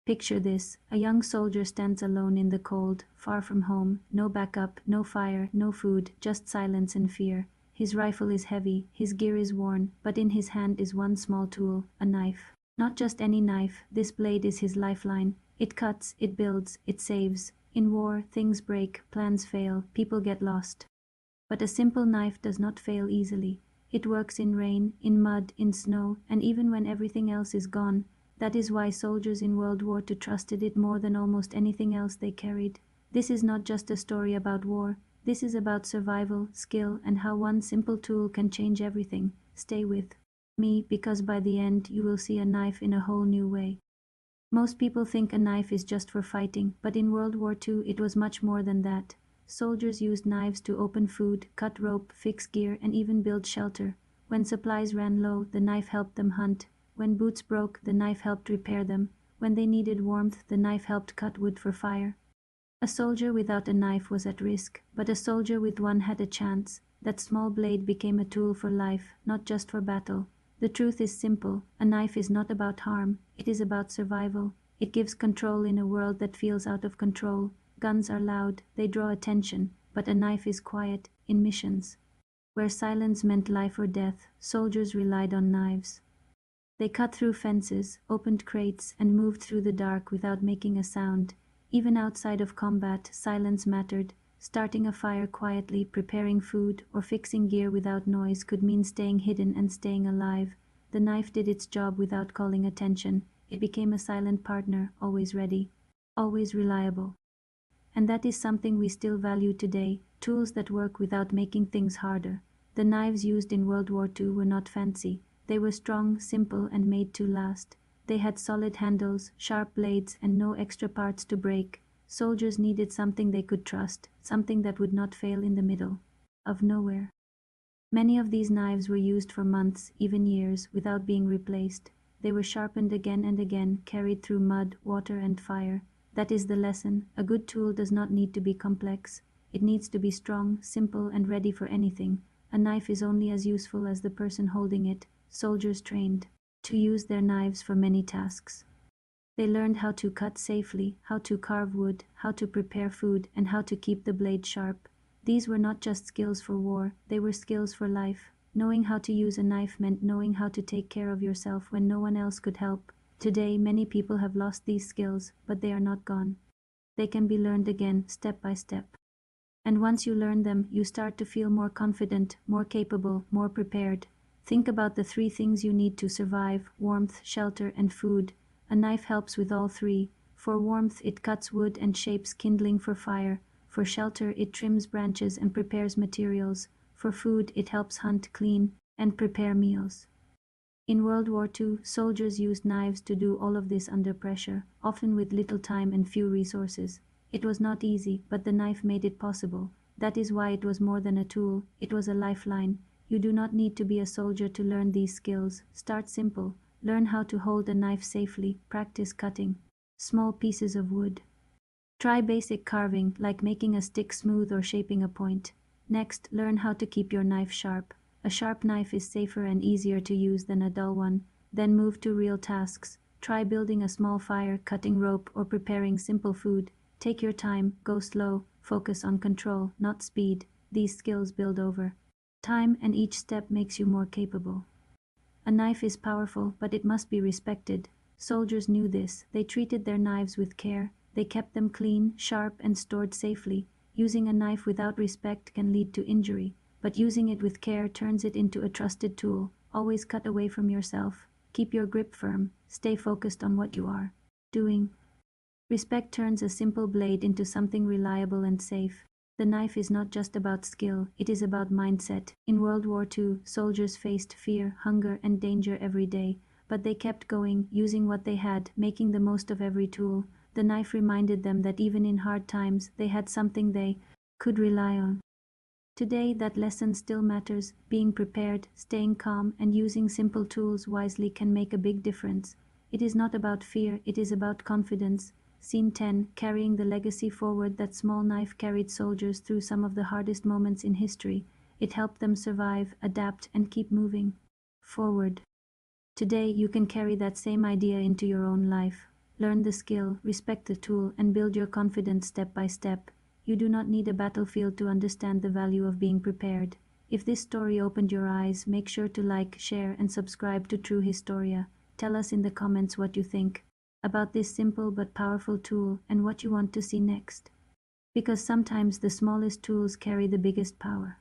Picture this, a young soldier stands alone in the cold, far from home, no backup, no fire, no food, just silence and fear. His rifle is heavy, his gear is worn, but in his hand is one small tool, a knife. Not just any knife, this blade is his lifeline. It cuts, it builds, it saves. In war, things break, plans fail, people get lost. But a simple knife does not fail easily. It works in rain, in mud, in snow, and even when everything else is gone. That is why soldiers in World War II trusted it more than almost anything else they carried. This is not just a story about war. This is about survival, skill, and how one simple tool can change everything. Stay with me, because by the end you will see a knife in a whole new way. Most people think a knife is just for fighting, but in World War II it was much more than that. Soldiers used knives to open food, cut rope, fix gear, and even build shelter. When supplies ran low, the knife helped them hunt. When boots broke, the knife helped repair them. When they needed warmth, the knife helped cut wood for fire. A soldier without a knife was at risk, but a soldier with one had a chance. That small blade became a tool for life, not just for battle. The truth is simple. A knife is not about harm. It is about survival. It gives control in a world that feels out of control. Guns are loud, they draw attention, but a knife is quiet. In missions, where silence meant life or death, soldiers relied on knives. They cut through fences, opened crates, and moved through the dark without making a sound. Even outside of combat, silence mattered. Starting a fire quietly, preparing food, or fixing gear without noise could mean staying hidden and staying alive. The knife did its job without calling attention. It became a silent partner, always ready, always reliable. And that is something we still value today, tools that work without making things harder. The knives used in World War II were not fancy. They were strong, simple, and made to last. They had solid handles, sharp blades, and no extra parts to break. Soldiers needed something they could trust, something that would not fail in the middle of nowhere. Many of these knives were used for months, even years, without being replaced. They were sharpened again and again, carried through mud, water, and fire. That is the lesson. A good tool does not need to be complex. It needs to be strong, simple, and ready for anything. A knife is only as useful as the person holding it. Soldiers trained to use their knives for many tasks. They learned how to cut safely, how to carve wood, how to prepare food, and how to keep the blade sharp. These were not just skills for war, they were skills for life. Knowing how to use a knife meant knowing how to take care of yourself when no one else could help. Today, many people have lost these skills, but they are not gone. They can be learned again, step by step. And once you learn them, you start to feel more confident, more capable, more prepared. Think about the 3 things you need to survive: warmth, shelter, and food. A knife helps with all 3. For warmth, it cuts wood and shapes kindling for fire. For shelter, it trims branches and prepares materials. For food, it helps hunt, clean, and prepare meals. In World War II, soldiers used knives to do all of this under pressure, often with little time and few resources. It was not easy, but the knife made it possible. That is why it was more than a tool, it was a lifeline. You do not need to be a soldier to learn these skills. Start simple. Learn how to hold a knife safely. Practice cutting small pieces of wood. Try basic carving, like making a stick smooth or shaping a point. Next, learn how to keep your knife sharp. A sharp knife is safer and easier to use than a dull one. Then move to real tasks. Try building a small fire, cutting rope, or preparing simple food. Take your time, go slow, focus on control, not speed. These skills build over time, and each step makes you more capable. A knife is powerful, but it must be respected. Soldiers knew this. They treated their knives with care. They kept them clean, sharp, and stored safely. Using a knife without respect can lead to injury, but using it with care turns it into a trusted tool. Always cut away from yourself. Keep your grip firm. Stay focused on what you are doing. Respect turns a simple blade into something reliable and safe. The knife is not just about skill, it is about mindset. In World War II, soldiers faced fear, hunger, and danger every day, but they kept going, using what they had, making the most of every tool. The knife reminded them that even in hard times, they had something they could rely on. Today, that lesson still matters. Being prepared, staying calm, and using simple tools wisely can make a big difference. It is not about fear, it is about confidence. Scene 10, carrying the legacy forward. That small knife carried soldiers through some of the hardest moments in history. It helped them survive, adapt, and keep moving forward. Today, you can carry that same idea into your own life. Learn the skill, respect the tool, and build your confidence step by step. You do not need a battlefield to understand the value of being prepared. If this story opened your eyes, make sure to like, share, and subscribe to True Historia. Tell us in the comments what you think about this simple but powerful tool and what you want to see next. Because sometimes the smallest tools carry the biggest power.